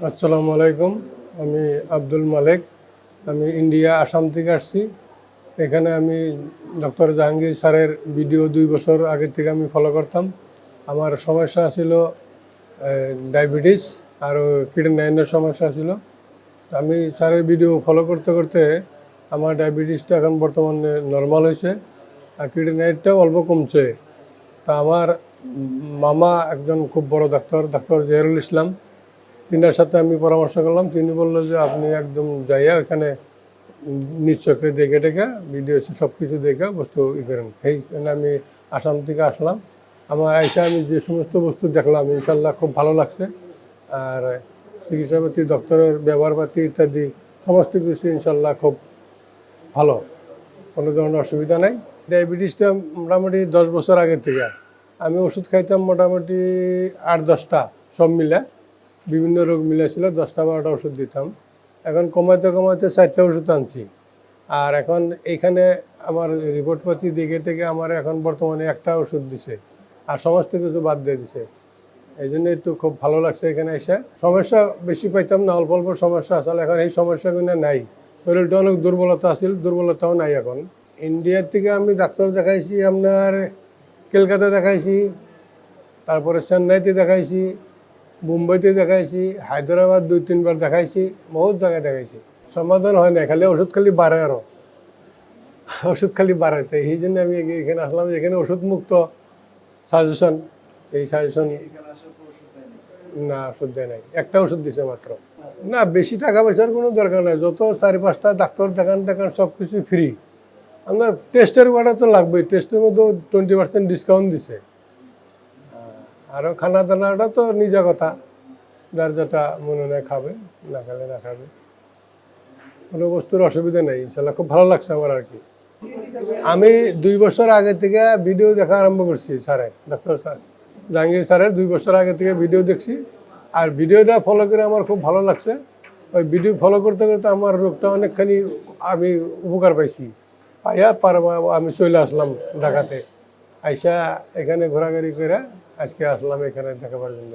আসসালামু আলাইকুম। আমি আব্দুল মালেক। আমি ইন্ডিয়া আসাম থেকে আসছি। এখানে আমি ডক্টর জাহাঙ্গীর স্যারের ভিডিও 2 বছর আগে থেকে আমি ফলো করতাম। আমার সমস্যা ছিল ডায়াবেটিস আর কিডনির সমস্যা ছিল। আমি স্যারের ভিডিও ফলো করতে করতে আমার ডায়াবেটিসটা এখন বর্তমানে নর্মাল হয়েছে, আর কিডনিটাও অল্প কমছে। তা আমার মামা একজন খুব বড় ডাক্তার জহিরুল ইসলাম, তিনার সাথে আমি পরামর্শ করলাম। তিনি বললো যে আপনি একদম যাইয়া ওখানে নিজ চোখে দেখে টেখে ভিডিও সব কিছু দেখে বস্তু করেন। সেই জন্য আমি আসাম থেকে আসলাম। আমার আইসা আমি যে সমস্ত বস্তু দেখলাম ইনশাল্লাহ খুব ভালো লাগছে। আর চিকিৎসাপাতি, ডক্টরের ব্যবহারপাতি ইত্যাদি সমস্ত কিছু ইনশাল্লাহ খুব ভালো, কোনো ধরনের অসুবিধা নাই। ডায়াবেটিসটা মোটামুটি 10 বছর আগের থেকে আমি ওষুধ খাইতাম, মোটামুটি 8-10টা সব মিলে, বিভিন্ন রোগ মিলে ছিল, 10-12টা ওষুধ দিতাম। এখন কমাইতে কমাইতে 4টা ওষুধ আনছি। আর এখন এইখানে আমার রিপোর্টপাতি দেখে থেকে আমার এখন বর্তমানে একটা ওষুধ দিছে, আর সমস্ত কিছু বাদ দিয়ে দিছে। এই জন্য একটু খুব ভালো লাগছে এখানে এসে। সমস্যা বেশি পাইতাম না, অল্প অল্প সমস্যা আসলে এখন এই সমস্যাগুলো নাই। শরীরটা অনেক দুর্বলতা আছিল, দুর্বলতাও নাই এখন। ইন্ডিয়ার থেকে আমি ডাক্তার দেখাইছি, আপনার কলকাতা দেখাইছি, তারপরে চেন্নাইতে দেখাইছি, মুম্বাইতে দেখাইছি, হায়দ্রাবাদ 2-3 বার দেখাইছি, বহুত জায়গায় দেখাইছি। সমাধান হয় না, খালি ওষুধ খালি বাড়ে, আরও ওষুধ খালি বাড়াইতে। এই জন্য আমি এখানে আসলাম। এখানে ওষুধ মুক্ত সাজেশন, এই সাজেশন না, ওষুধ দেয় নাই, একটা ওষুধ দিছে মাত্র। না, বেশি টাকা পয়সার কোনো দরকার নাই, যত 4-5টা ডাক্তার দেখান সব কিছু ফ্রি। আপনার টেস্টের ওয়াটা তো লাগবেই, টেস্টের মধ্যে 20% ডিসকাউন্ট দিছে। আরও খানা দানাটা তো নিজা কথা, যার যেটা মনে নেয় খাবে, না খেলে না খাবে, কোনো বস্তুর অসুবিধা নেই ইনশাল্লাহ। খুব ভালো লাগছে আমার আর কি। আমি 2 বছর আগে থেকে ভিডিও দেখা আরম্ভ করছি স্যারের, ডক্টর জাহাঙ্গীর স্যারের 2 বছর আগে থেকে ভিডিও দেখছি। আর ভিডিওটা ফলো করে আমার খুব ভালো লাগছে। ওই ভিডিও ফলো করতে করতে আমার রোগটা অনেকখানি আমি উপকার পাইছি। পাইয়া আমি চলে আসলাম ঢাকাতে। আইসা এখানে ঘোরাঘুরি করে আজকে আসলাম এখানে দেখাবার জন্য।